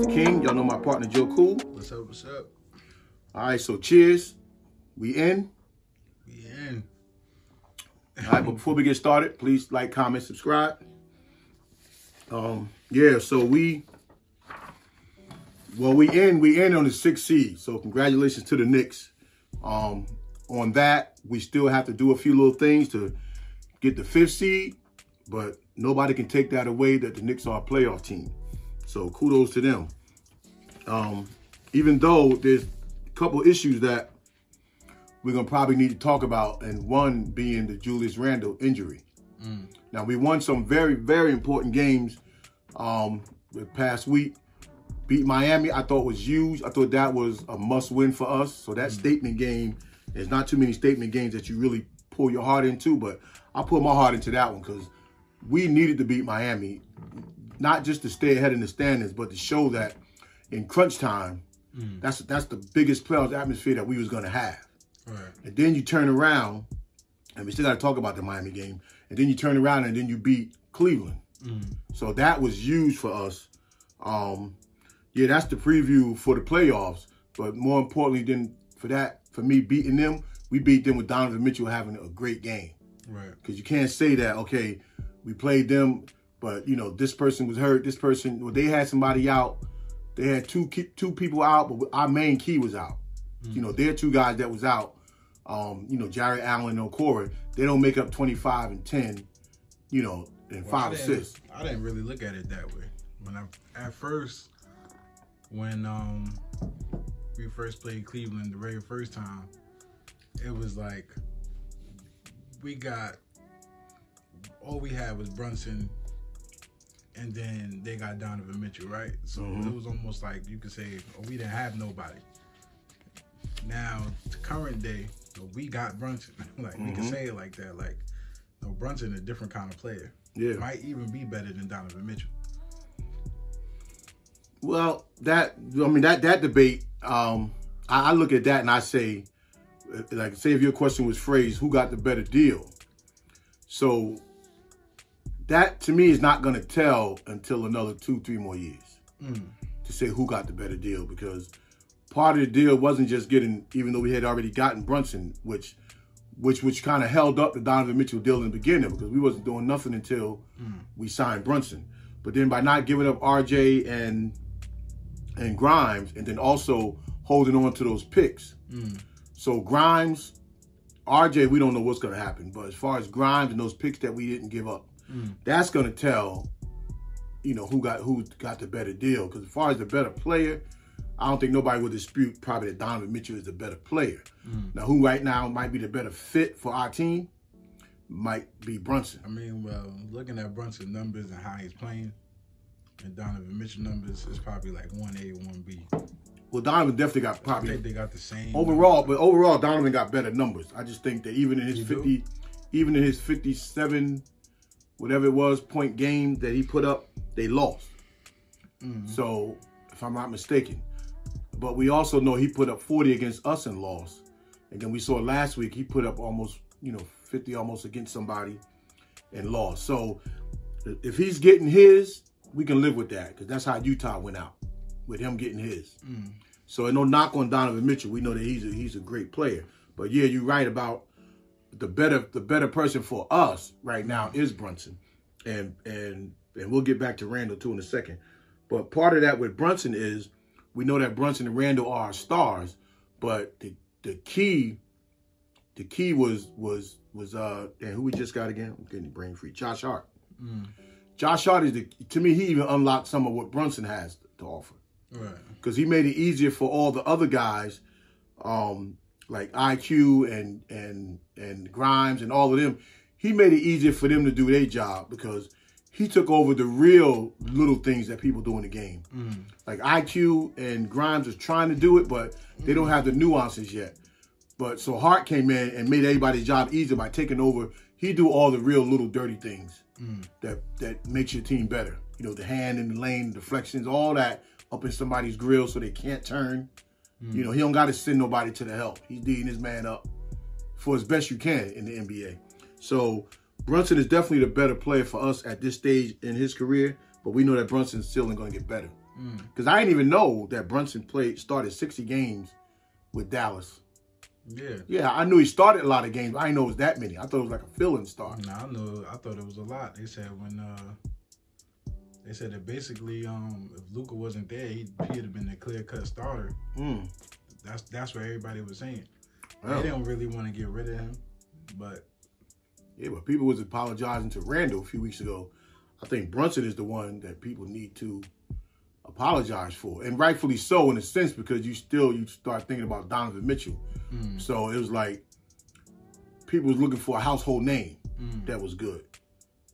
King. Y'all know my partner, Joe Cool. What's up, what's up? All right, so cheers. We in. We in. All right, but before we get started, please like, comment, subscribe. Yeah, so we in on the 6th seed. So congratulations to the Knicks. On that, we still have to do a few little things to get the 5th seed, but nobody can take that away that the Knicks are a playoff team. So kudos to them. Even though there's a couple issues that we're going to probably need to talk about, and one being the Julius Randle injury. Now, we won some very, very important games the past week. Beat Miami, I thought was huge. I thought that was a must-win for us. So that statement game, there's not too many statement games that you really pull your heart into, but I put my heart into that one because we needed to beat Miami, not just to stay ahead in the standings, but to show that in crunch time, that's the biggest playoff atmosphere that we was going to have. Right. And then you turn around, and we still got to talk about the Miami game, and then you turn around and then you beat Cleveland. So that was huge for us. Yeah, that's the preview for the playoffs. But more importantly than for me beating them, we beat them with Donovan Mitchell having a great game. Right. Because you can't say that, okay, we played them, but, you know, this person was hurt, this person, well, they had somebody out. They had two people out, but our main key was out. You know, their two guys that was out, you know, Jared Allen and Okoro, they don't make up 25 and 10, you know, and 5 assists. I didn't really look at it that way. When we first played Cleveland the very first time, it was like all we had was Brunson, and then they got Donovan Mitchell, right? So it was almost like you could say, oh, we didn't have nobody. Now, the current day, we got Brunson. Like, we can say it like that. Like, no, Brunson is a different kind of player. Yeah. Might even be better than Donovan Mitchell. Well, that debate, I look at that and I say, like, say if your question was phrased, who got the better deal? So that, to me, is not going to tell until another 2-3 more years to say who got the better deal, because part of the deal wasn't just getting, even though we had already gotten Brunson, which kind of held up the Donovan Mitchell deal in the beginning because we wasn't doing nothing until we signed Brunson. But then by not giving up RJ and Grimes, and then also holding on to those picks. So Grimes, RJ, we don't know what's going to happen. But as far as Grimes and those picks that we didn't give up, that's going to tell, you know, who got the better deal. Because as far as the better player, I don't think nobody would dispute probably that Donovan Mitchell is the better player. Now, who right now might be the better fit for our team might be Brunson. I mean, well, looking at Brunson's numbers and how he's playing, and Donovan Mitchell numbers, is probably like 1A, 1B. Well, Donovan definitely got probably. I think they got the same overall, numbers. but overall, Donovan got better numbers. I just think that even in his 57, whatever it was, point game that he put up, they lost. So, if I'm not mistaken. But we also know he put up 40 against us and lost. And then we saw last week he put up almost, 50 almost against somebody and lost. So, if he's getting his, we can live with that because that's how Utah went out, with him getting his. So no knock on Donovan Mitchell. We know that he's a great player. But yeah, you're right about the better person for us right now is Brunson, and we'll get back to Randle too in a second. But part of that with Brunson is we know that Brunson and Randle are our stars, but the key was and who we just got again? I'm getting brain free. Josh Hart. Josh Hart is to me, he even unlocked some of what Brunson has to offer. Right. Because he made it easier for all the other guys, like IQ and Grimes and all of them. He made it easier for them to do their job because he took over the real little things that people do in the game. Like IQ and Grimes are trying to do it, but they don't have the nuances yet. But so Hart came in and made everybody's job easier by taking over. He do all the real little dirty things that makes your team better. You know, the hand in the lane, deflections, all that up in somebody's grill so they can't turn. You know, he don't got to send nobody to the help. He's D'ing his man up for as best you can in the NBA. So Brunson is definitely the better player for us at this stage in his career, but we know that Brunson's still going to get better. Because I didn't even know that Brunson started 60 games with Dallas. Yeah. Yeah, I knew he started a lot of games. I didn't know it was that many. I thought it was like a fill-in start. No, I thought it was a lot. They said that basically if Luka wasn't there, he'd have been a clear-cut starter. That's what everybody was saying. Well, they don't really want to get rid of him, but yeah, but people was apologizing to Randall a few weeks ago. I think Brunson is the one that people need to apologize for, and rightfully so in a sense, because you start thinking about Donovan Mitchell. So it was like people was looking for a household name that was good.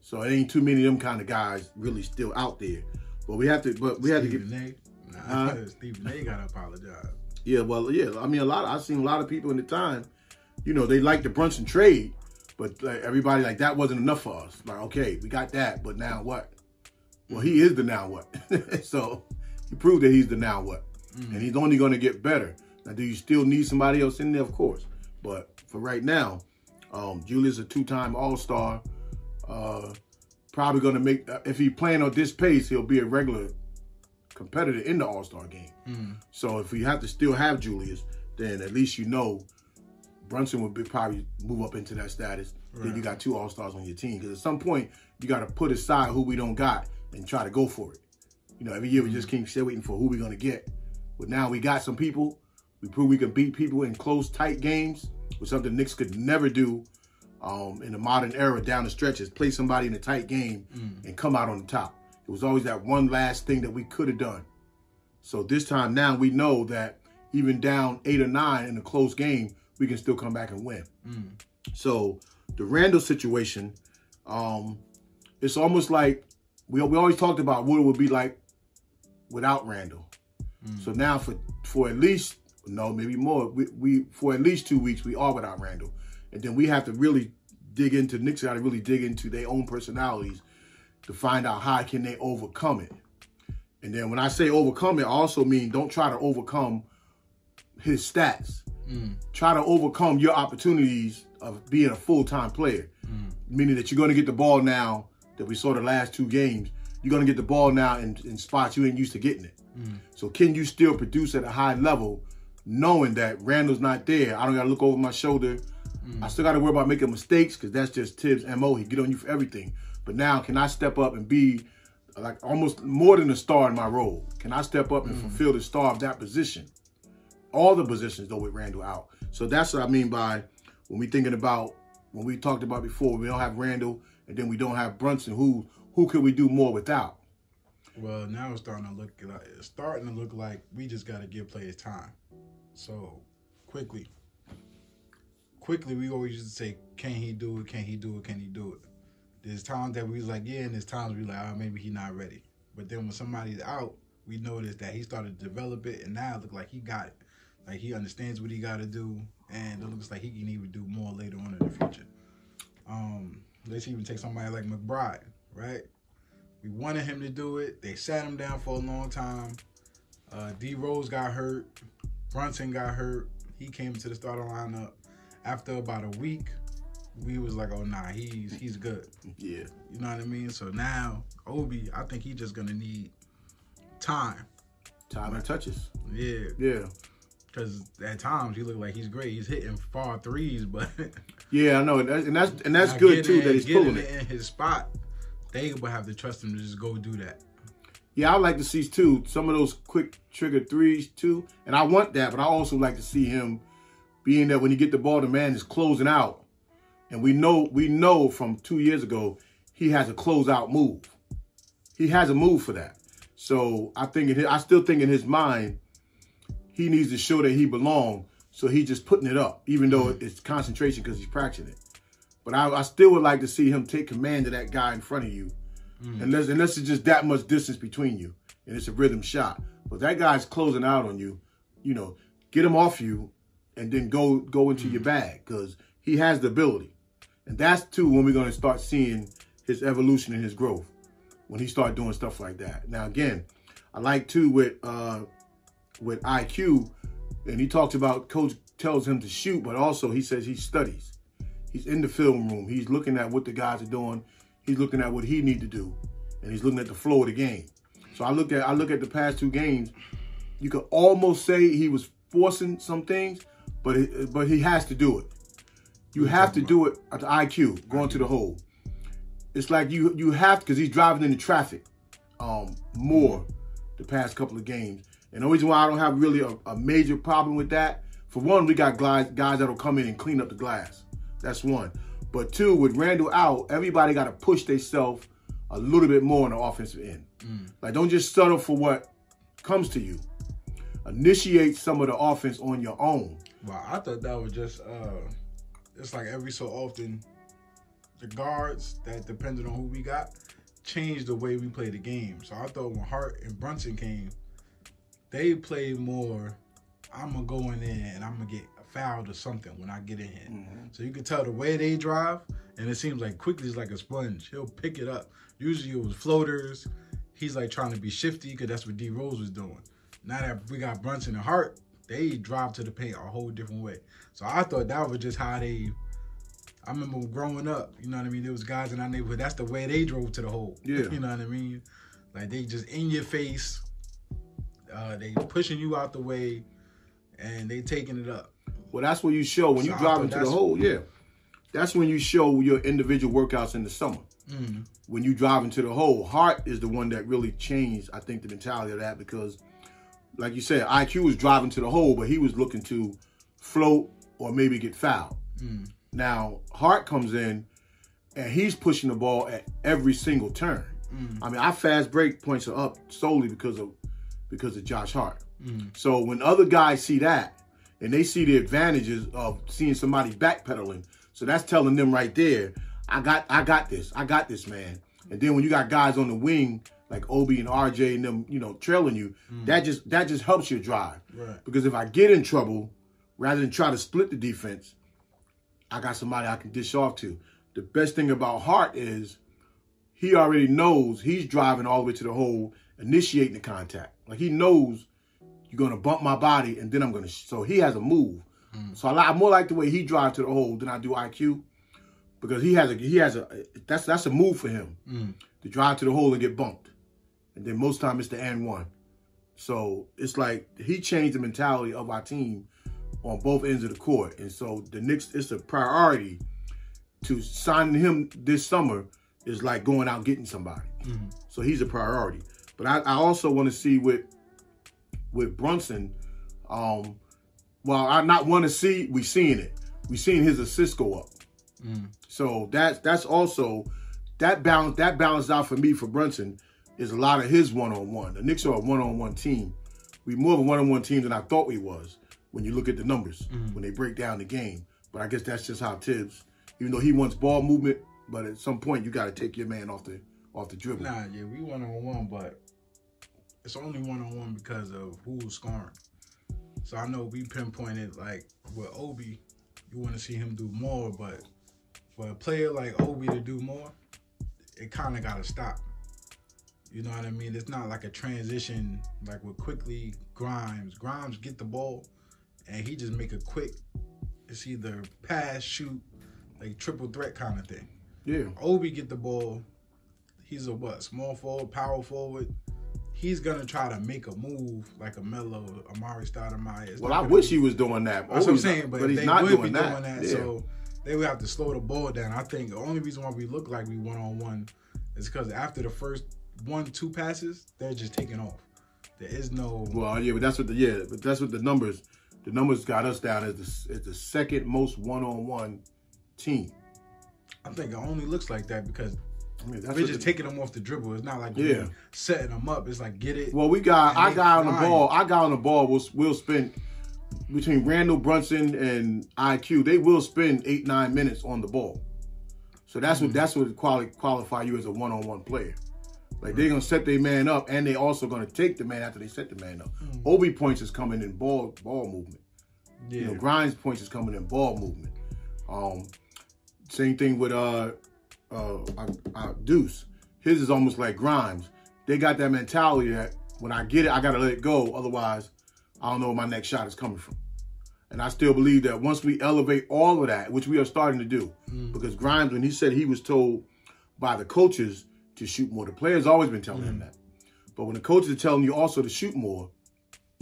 So it ain't too many of them kind of guys really still out there. But we had to Stephen A gotta apologize. Yeah, well, yeah. I mean, I've seen a lot of people in the time, they like the Brunson trade, but like, everybody like that wasn't enough for us. Like, okay, we got that, but now what? Well, he is the now what. So he proved that he's the now what, and he's only going to get better. Now, do you still need somebody else in there? Of course, but for right now, Julius a 2-time All-Star. Probably going to make, if he playing on this pace, he'll be a regular competitor in the All-Star game. So if we have to still have Julius, then at least Brunson would probably move up into that status. Right. Then you got 2 All-Stars on your team. Because at some point, you got to put aside who we don't got and try to go for it. Every year we just keep waiting for who we're going to get. But now we got some people. We prove we can beat people in close, tight games, which something Knicks could never do in the modern era down the stretches. Play somebody in a tight game and come out on the top. It was always that one last thing that we could have done. So this time now we know that even down 8 or 9 in a close game, we can still come back and win. So the Randall situation, it's almost like we always talked about what it would be like without Randall. So now for at least, no, maybe more, we for at least 2 weeks, we are without Randall. And then we have to really Knicks got to really dig into their own personalities to find out how can they overcome it. And then when I say overcome it, I also mean don't try to overcome his stats. Try to overcome your opportunities of being a full-time player. Meaning that you're going to get the ball now that we saw the last 2 games. You're going to get the ball now in spots you ain't used to getting it. So can you still produce at a high level knowing that Randall's not there? I don't got to look over my shoulder. I still got to worry about making mistakes because that's just Tibbs' MO. He get on you for everything. But now can I step up and be like almost more than a star in my role? Can I step up and fulfill the star of that position? All the positions, though, with Randall out. So that's what I mean by when we talked about before, we don't have Randall and then we don't have Brunson. Who could we do more without? Well, now it's starting to look like we just got to give players time. So quickly, we always used to say, can he do it? Can he do it? Can he do it? There's times that we was like, yeah, and there's times we like, oh, maybe he's not ready. But then when somebody's out, we noticed that he started to develop it, and now it looks like he got it. Like he understands what he got to do, and it looks like he can even do more later on in the future. Let's even take somebody like McBride, right? We wanted him to do it. They sat him down for a long time. D. Rose got hurt. Brunson got hurt. He came into the starting lineup. After about a week, we was like, oh, nah, he's good. Yeah. You know what I mean? So now, Obi, I think he's just going to need time. Time and touches. Yeah. Yeah. Because at times, he look like he's great. He's hitting far threes, but... Yeah, I know. And that's good, too, that he's pulling it. In his spot, they would have to trust him to just go do that. Yeah, I like to see, too, some of those quick trigger threes, too. And I want that, but I also like to see him being that when you get the ball, the man is closing out. And we know from 2 years ago, he has a closeout move. He has a move for that. So I still think in his mind, he needs to show that he belongs. So he's just putting it up, even though it's concentration because he's practicing it. But I still would like to see him take command of that guy in front of you. Unless it's just that much distance between you and it's a rhythm shot. But that guy's closing out on you, get him off you and then go into your bag because he has the ability. And that's, too, when we're going to start seeing his evolution and his growth when he start doing stuff like that. Now, again, I like, too, with IQ, and he talks about coach tells him to shoot, but also he says he studies. He's in the film room. He's looking at what the guys are doing. He's looking at what he need to do, and he's looking at the flow of the game. So I look at the past 2 games. You could almost say he was forcing some things, but he has to do it. You have to do it at the IQ, going to the hole. It's like you have to, because he's driving into traffic more the past couple of games. And the reason why I don't have really a major problem with that, for one, we got guys that'll come in and clean up the glass. That's one. But 2, with Randall out, everybody got to push themselves a little bit more on the offensive end. Like, don't just settle for what comes to you. Initiate some of the offense on your own. Well, I thought that was just, it's like every so often, the guards that depended on who we got changed the way we play the game. So I thought when Hart and Brunson came, they played more, I'm going to go in there and I'm going to get fouled or something when I get in here. So you can tell the way they drive, and it seems like quickly is like a sponge. He'll pick it up. Usually it was floaters. He's like trying to be shifty because that's what D Rose was doing. Now that we got Brunson and Hart, they drive to the paint a whole different way. So I thought that was just how they, I remember growing up, you know what I mean? There was guys in our neighborhood, that's the way they drove to the hole. Yeah. You know what I mean? Like they just in your face, they pushing you out the way, and they taking it up. Well, that's what you show when you drive into the hole. Yeah, that's when you show your individual workouts in the summer. When you drive into the hole, Hart is the one that really changed, I think, the mentality of that, because, like you said, IQ was driving to the hole, but he was looking to float or maybe get fouled. Now Hart comes in and he's pushing the ball at every single turn. I mean, our fast break points are up solely because of Josh Hart. So when other guys see that, and they see the advantages of seeing somebody backpedaling, so that's telling them right there, I got this, man. And then when you got guys on the wing like Obi and RJ and them, you know, trailing you, that just helps your drive. Right. Because if I get in trouble, rather than try to split the defense, I got somebody I can dish off to. The best thing about Hart is he already knows he's driving all the way to the hole, initiating the contact. Like, he knows you're going to bump my body, and then I'm going to... So he has a move. So I more like the way he drives to the hole than I do IQ, because that's a move for him, to drive to the hole and get bumped. And then most time it's the and one. So it's like he changed the mentality of our team on both ends of the court. And so the Knicks, it's a priority to signing him this summer is like going out getting somebody. So he's a priority. But I also want to see with Brunson, well, I not want to see, we seeing it. We seeing his assists go up. So that's also, that balance out for me for Brunson is a lot of his one-on-one. The Knicks are a one-on-one team. We're more of a one-on-one team than I thought we was when you look at the numbers, when they break down the game. But I guess that's just how Tibbs, even though he wants ball movement, but at some point you got to take your man off the dribble. Nah, yeah, we one-on-one, but it's only one-on-one because of who's scoring. So I know we pinpointed, like, with Obi, you want to see him do more, but for a player like Obi to do more, it kind of got to stop. You know what I mean? It's not like a transition like with quickly Grimes. Grimes get the ball, and he just make a quick, it's either pass, shoot, like triple threat kind of thing. Yeah. Obi get the ball, he's a small forward, power forward. He's going to try to make a move like a Melo, Amari Stoudemire. Well, I wish he was doing that. That's what I'm saying, but he's they not would doing be that. doing that, Yeah. so they would have to slow the ball down. I think the only reason why we look like we one-on-one is because after the first 1-2 passes, they're just taking off. There is no... Well, yeah, but that's what the numbers got us down as the second most one-on-one team. I think it only looks like that because I mean, we're just taking them off the dribble. It's not like we're setting them up. It's like, get it. Well, our guy on the ball will spend, between Randall, Brunson, and IQ, they will spend 8-9 minutes on the ball. So that's what qualify you as a one-on-one player. Like, they're going to set their man up, and they're also going to take the man after they set the man up. Obi points is coming in ball movement. Yeah. You know, Grimes points is coming in ball movement. Same thing with Deuce. His is almost like Grimes. They got that mentality that when I get it, I got to let it go. Otherwise, I don't know where my next shot is coming from. And I still believe that once we elevate all of that, which we are starting to do, because Grimes, when he said he was told by the coaches to shoot more, the players always been telling him that. But when the coaches are telling you also to shoot more,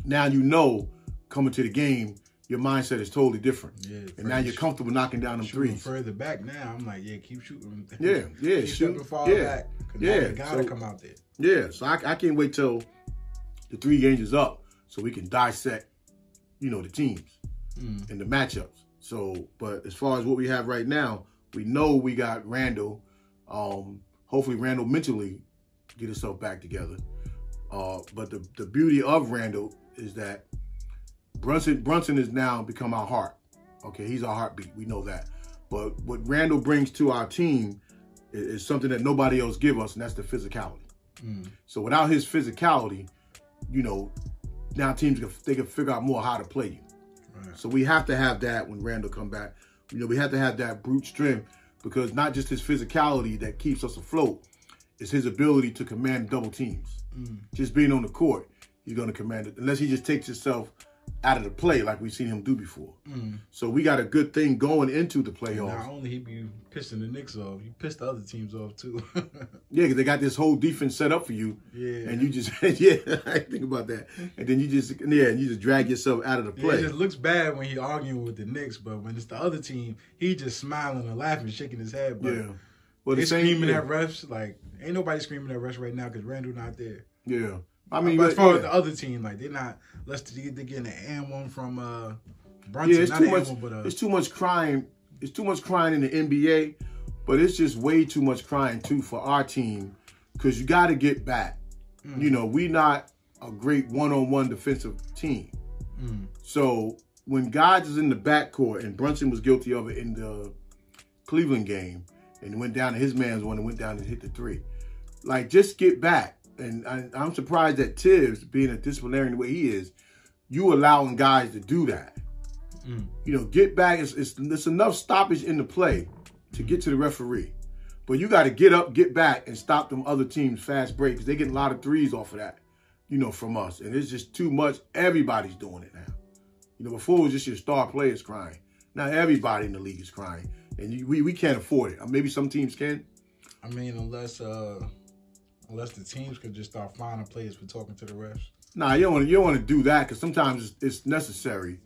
now you know coming to the game, your mindset is totally different. Yeah, and now you're comfortable knocking down them threes. Further back now, I'm like, yeah, keep shooting. Yeah, keep shoot. Far back. Yeah, you gotta come out there. Yeah, so I can't wait till the 3 games is up so we can dissect, the teams and the matchups. So, but as far as what we have right now, we know we got Randall. Hopefully Randall mentally get himself back together. But the beauty of Randall is that Brunson has now become our heart. Okay, he's our heartbeat. We know that. But what Randall brings to our team is something that nobody else give us, and that's the physicality. So without his physicality, now teams they can figure out more how to play you. Right. So we have to have that when Randall come back. We have to have that brute strength, because not just his physicality that keeps us afloat, it's his ability to command double teams. Just being on the court, he's going to command it, unless he just takes himself out of the play like we've seen him do before. So we got a good thing going into the playoffs. Not only he be pissing the Knicks off, you pissed the other teams off too. Yeah, because they got this whole defense set up for you. Yeah. And you just, I think about that. And then you just drag yourself out of the play. Yeah, it just looks bad when he arguing with the Knicks, but when it's the other team, he just smiling and laughing, shaking his head. But yeah. Well, they screaming at refs. Like, ain't nobody screaming at refs right now because Randall not there. Yeah. I mean, but as far as the other team, like, they're not, they're getting an and one from Brunson. Yeah, it's too much crying. It's too much crying in the NBA, but it's just way too much crying too for our team, because you got to get back. We not a great one-on-one defensive team. So when guys is in the backcourt, and Brunson was guilty of it in the Cleveland game, and went down to his man's one and went down and hit the 3. Like, just get back. And I'm surprised that Tibbs, being a disciplinarian the way he is, you allowing guys to do that. Get back. It's enough stoppage in the play to get to the referee. But you got to get up, get back, and stop them other teams' fast break, because they get a lot of threes off of that, from us. And it's just too much. Everybody's doing it now. Before it was just your star players crying. Now everybody in the league is crying. And we can't afford it. Maybe some teams can. I mean, unless the teams could just start finding players for talking to the refs. Nah, you don't want to do that, because sometimes it's necessary,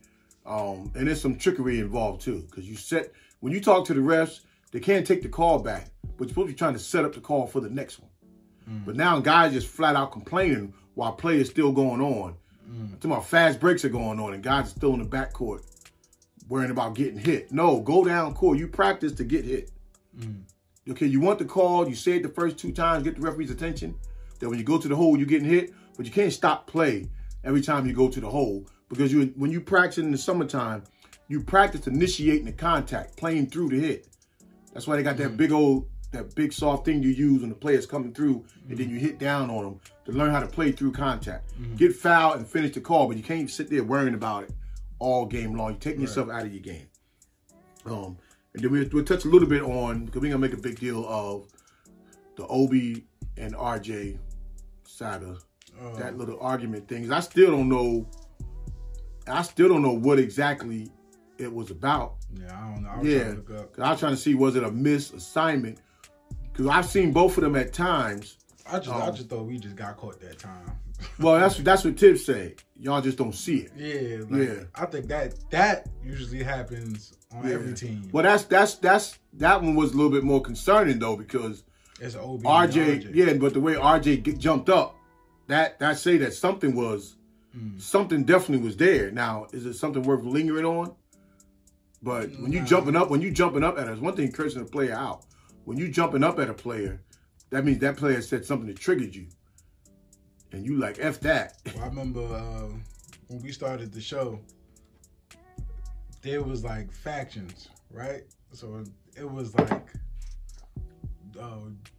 and there's some trickery involved too. Because when you talk to the refs, they can't take the call back, but you're supposed to be trying to set up the call for the next one. But now guys just flat out complaining while play is still going on. I'm talking about fast breaks are going on, and guys are still in the backcourt worrying about getting hit. No, go down court. You practice to get hit. Okay, you want the call, you say it the first 2 times, get the referee's attention. Then when you go to the hole, you're getting hit, but you can't stop play every time you go to the hole, because when you practice in the summertime, you practice initiating the contact, playing through the hit. That's why they got that big soft thing you use when the player's coming through, and then you hit down on them to learn how to play through contact. Get fouled and finish the call, but you can't sit there worrying about it all game long. You're taking yourself out of your game. And then we'll touch a little bit on, because we're going to make a big deal of the Obi and RJ saga, that little argument thing. I still don't know what exactly it was about. Yeah, I don't know. I was trying to look up. I was trying to see, was it a misassignment? Because I've seen both of them at times. I just thought we just got caught that time. Well, that's what Tibbs said. Y'all just don't see it. Yeah, I think that usually happens on every team. Well, that one was a little bit more concerning though, because it's OB RJ. Yeah, but the way RJ jumped up, that say that something definitely was there. Now, is it something worth lingering on? But when you jumping up at us, one thing cursing a player out. When you jumping up at a player, that means that player said something that triggered you. And you like, F that. Well, I remember when we started the show, there was like factions, right? So it was like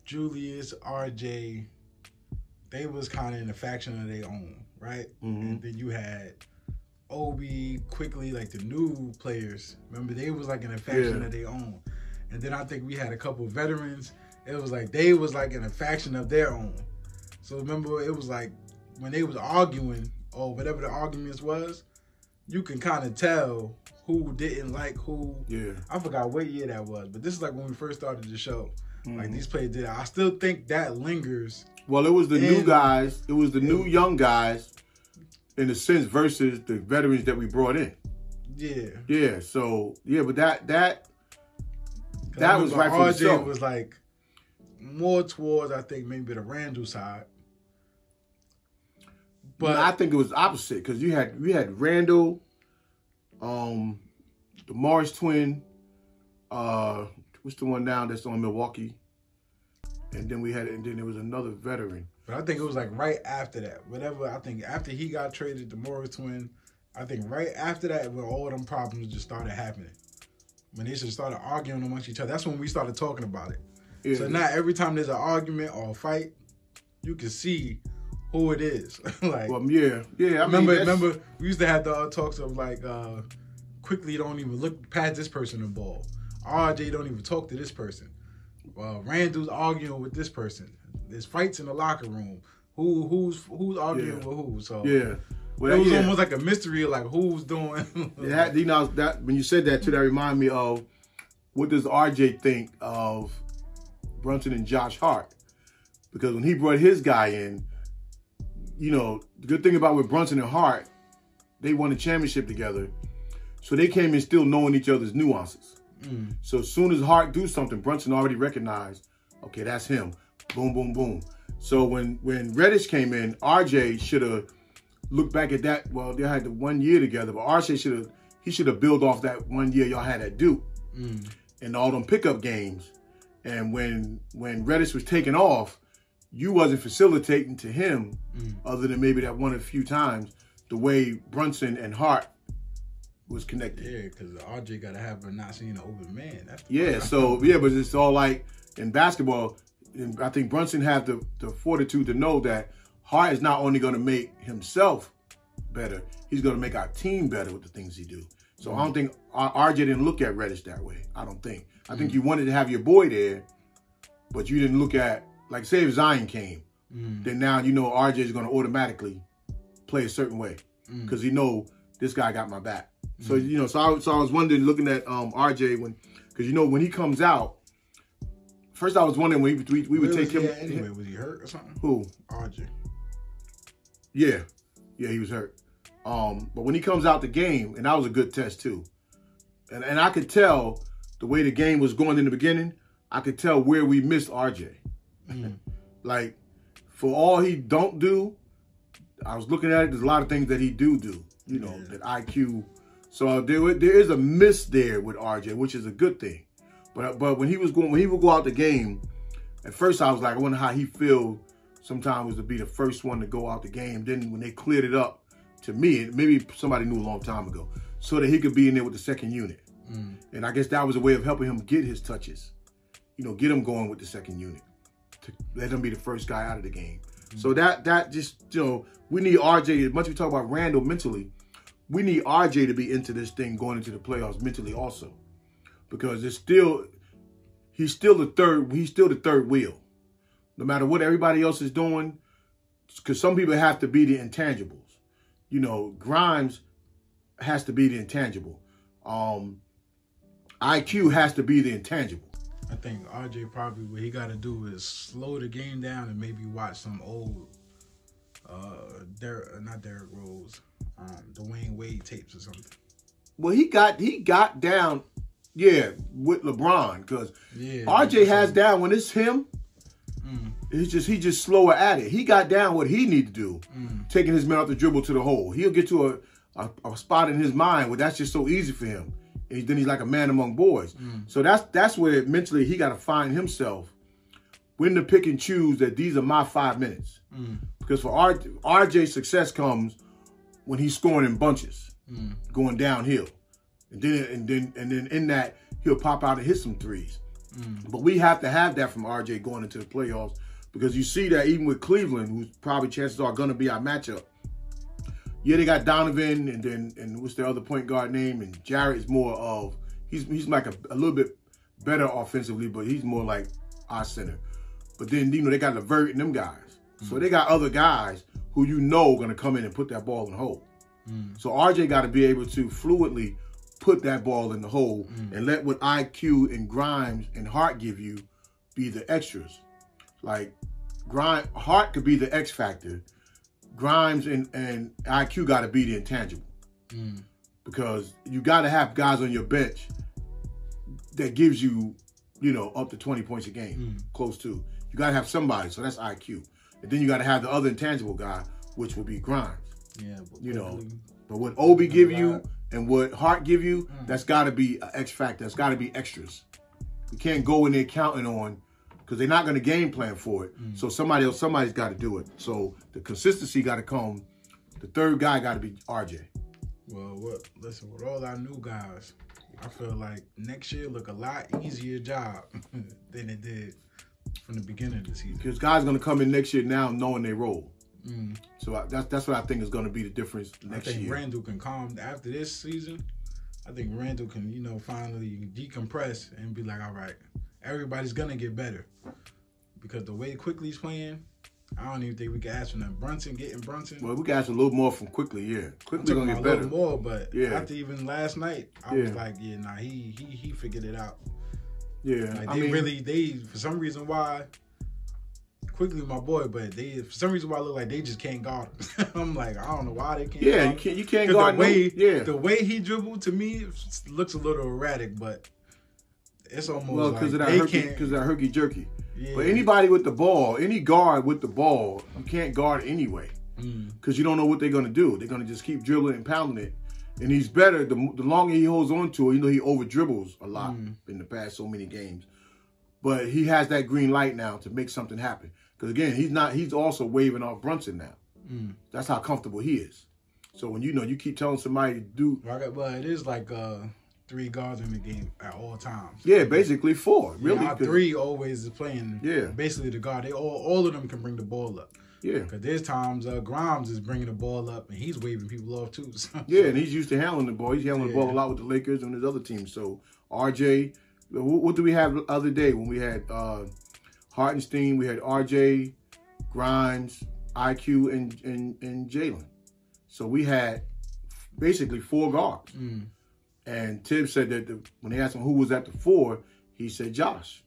Julius, RJ, they was kind of in a faction of their own, right? And then you had Obi, quickly, like the new players. Remember, they was like in a faction of their own. And then I think we had a couple of veterans. It was like they was like in a faction of their own. So remember, it was like when they was arguing or whatever the arguments was, you can kind of tell who didn't like who. Yeah. I forgot what year that was, but this is like when we first started the show. Like these players did. I still think that lingers. Well, it was the new guys. It was the new young guys, in a sense, versus the veterans that we brought in. Yeah. Yeah. So yeah, but that was right from the RJ show. was like more towards, I think, maybe the Randall side. But I think it was opposite because we had Randall, the Morris twin, what's the one now that's on Milwaukee, and then there was another veteran. But I think it was like right after that. Whatever, I think after he got traded, the Morris twin, I think right after that when all them problems just started happening. When they just started arguing amongst each other. That's when we started talking about it. Yeah. So now every time there's an argument or a fight, you can see who it is. Like, well, yeah. I remember we used to have the talks of like, quickly don't even look past this person involved. RJ don't even talk to this person. Randall's arguing with this person. There's fights in the locker room. Who's arguing with who? So yeah. Well, it was almost like a mystery of like who's doing. That when you said that too, that reminded me of what does RJ think of Brunson and Josh Hart? Because when he brought his guy in, the good thing about with Brunson and Hart, they won a championship together, so they came in still knowing each other's nuances. So as soon as Hart do something, Brunson already recognized, okay, that's him. Boom, boom, boom. So when Reddish came in, RJ should have looked back at that. Well, they had the 1 year together, but RJ should have built off that 1 year y'all had at Duke and all them pickup games. And when Reddish was taking off, you wasn't facilitating to him other than maybe that one or few times the way Brunson and Hart was connected. Yeah, because RJ got to have her not seeing an open man. That's but it's all like in basketball, and I think Brunson had the fortitude to know that Hart is not only going to make himself better, he's going to make our team better with the things he do. So I don't think RJ didn't look at Reddish that way. I don't think. I think you wanted to have your boy there, but you didn't look at, like, say if Zion came, then now RJ is going to automatically play a certain way because this guy got my back. So so I was wondering, looking at RJ because when he comes out. First, I was wondering when we would take him. Anyway, was he hurt or something? Who? RJ. Yeah, he was hurt. But when he comes out the game, and that was a good test too, and I could tell the way the game was going in the beginning. I could tell where we missed RJ. Like, for all he don't do, I was looking at it. There's a lot of things that he do. That IQ. So there is a miss there with RJ, which is a good thing. But when he would go out the game, at first I was like, I wonder how he feel sometimes to be the first one to go out the game. Then when they cleared it up to me, maybe somebody knew a long time ago, so that he could be in there with the second unit. And I guess that was a way of helping him get his touches, get him going with the second unit, to let him be the first guy out of the game. So that just, we need RJ, as much as we talk about Randall mentally, we need RJ to be into this thing going into the playoffs mentally also. Because he's still the third wheel. No matter what everybody else is doing, because some people have to be the intangibles. Grimes has to be the intangible. IQ has to be the intangible. I think RJ probably what he got to do is slow the game down and maybe watch some old, not Derrick Rose, Dwayne Wade tapes or something. Well, he got down. Yeah, with LeBron, because RJ has down when it's him. He's just slower at it. He got down what he need to do, taking his man off the dribble to the hole. He'll get to a spot in his mind where that's just so easy for him. And then he's like a man among boys. So that's where mentally he got to find himself, when to pick and choose that these are my 5 minutes. Because for RJ's success comes when he's scoring in bunches, going downhill. And then in that, he'll pop out and hit some threes. But we have to have that from RJ going into the playoffs, because you see that even with Cleveland, who's probably chances are going to be our matchup. Yeah, they got Donovan and what's the other point guard name? And Jarrett is more of, he's like a little bit better offensively, but he's more like our center. But then, they got LeVert and them guys. So they got other guys who are going to come in and put that ball in the hole. So RJ got to be able to fluidly put that ball in the hole and let what IQ and Grimes and Hart give you be the extras. Like Hart could be the X factor. Grimes and IQ got to be the intangible. Because you got to have guys on your bench that gives you, up to 20 points a game, close to. You got to have somebody, so that's IQ. And then you got to have the other intangible guy, which would be Grimes. Yeah, but what Obi give you and what Hart give you, that's got to be an X factor. That's got to be extras. You can't go in there counting on, because they're not going to game plan for it. So somebody's got to do it. So the consistency got to come. The third guy got to be RJ. Well, listen, with all our new guys, I feel like next year look a lot easier job than it did from the beginning of the season. Because guys going to come in next year now knowing their role. So that's what I think is going to be the difference next year. I think Randall can calm after this season. I think Randall can, finally decompress and be like, all right, everybody's going to get better. Because the way Quickly's playing, I don't even think we can ask for nothing. Getting Brunson. Well, we can ask a little more from Quickly, yeah. Quickly going to get better. A little more, but after even last night, I was like, he figured it out. Yeah. Like they for some reason why, Quickly my boy, but for some reason why I look like they just can't guard him. I'm like, I don't know why they can't guard him. You can't guard him. The way he dribbled to me looks a little erratic, but it's almost because of that herky jerky. Yeah. But anybody with the ball, any guard with the ball, you can't guard anyway. Because you don't know what they're going to do. They're going to just keep dribbling and pounding it. And he's better. The longer he holds on to it, he over dribbles a lot in the past so many games. But he has that green light now to make something happen. Because again, he's also waving off Brunson now. That's how comfortable he is. So when you keep telling somebody to do. Well, it is like 3 guards in the game at all times. Yeah, basically 4. Really, our 3 always is playing. Yeah, basically the guard. They all of them can bring the ball up. Yeah, because there's times Grimes is bringing the ball up and he's waving people off too. Yeah, and he's used to handling the ball. He's handling the ball a lot with the Lakers and his other teams. So RJ, what do we have the other day when we had Hartenstein? We had RJ, Grimes, IQ, and Jalen. So we had basically 4 guards. And Tibbs said that when they asked him who was at the 4, he said Josh.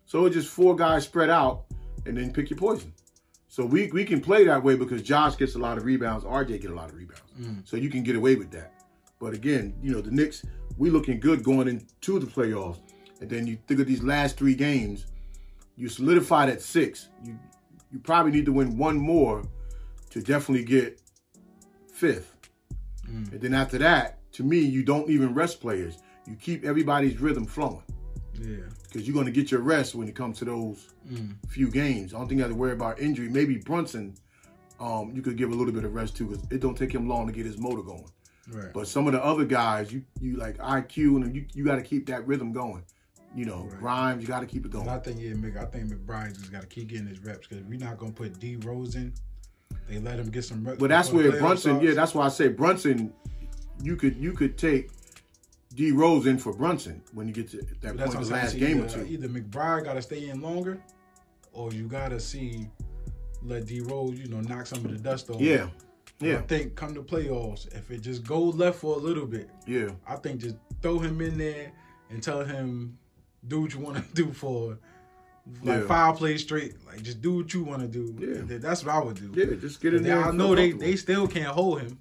So it's just 4 guys spread out, and then pick your poison. So we can play that way because Josh gets a lot of rebounds, RJ get a lot of rebounds. So you can get away with that. But again, the Knicks, we looking good going into the playoffs. And then you think of these last 3 games, you solidified at 6. You probably need to win 1 more to definitely get 5th. And then after that, to me, you don't even rest players. You keep everybody's rhythm flowing. Yeah. Because you're going to get your rest when it comes to those few games. I don't think you have to worry about injury. Maybe Brunson, you could give a little bit of rest too, because it don't take him long to get his motor going. Right. But some of the other guys, you like IQ, and you got to keep that rhythm going. Grimes, you got to keep it going. I think McBride just got to keep getting his reps, because we're not going to put D Rose in. They let him get some reps. But that's where Brunson, that's why I say Brunson, you could take D Rose in for Brunson when you get to that point in the last game or 2. Either McBride got to stay in longer, or you got to let D Rose, knock some of the dust off. Yeah. I think come to playoffs, if it just goes left for a little bit, I think just throw him in there and tell him, do what you want to do for 5 plays straight. Like, just do what you want to do. Yeah. That's what I would do. Yeah, just get in there. I know they still can't hold him.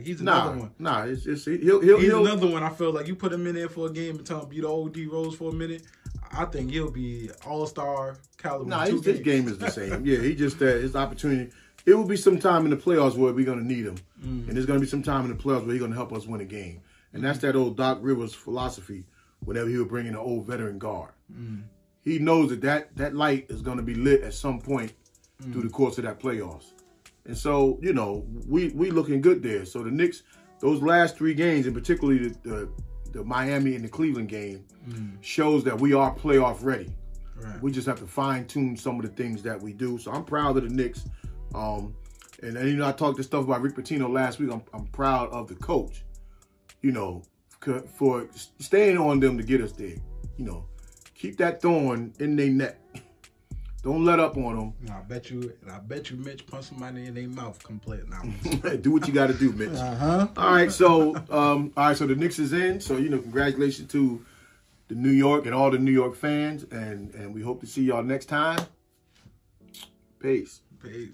He's another one. Nah, it's just he's another one. I feel like you put him in there for a game and tell him be the old D Rose for a minute. I think he'll be all-star caliber. Nah, his game is the same. Yeah, he just his opportunity. It will be some time in the playoffs where we're going to need him. And there's going to be some time in the playoffs where he's going to help us win a game. And that's that old Doc Rivers philosophy whenever he would bring in an old veteran guard. He knows that light is going to be lit at some point through the course of that playoffs. And so, we looking good there. So the Knicks, those last 3 games, and particularly the Miami and the Cleveland game, shows that we are playoff ready. Right. We just have to fine-tune some of the things that we do. So I'm proud of the Knicks. And I talked this stuff about Rick Pitino last week. I'm proud of the coach, for staying on them to get us there. Keep that thorn in their neck Don't let up on them. I bet you Mitch punched somebody in their mouth complete now. Do what you got to do, Mitch. All right, so so the Knicks is in. So congratulations to the New York and all the New York fans, and we hope to see y'all next time. Peace. Peace.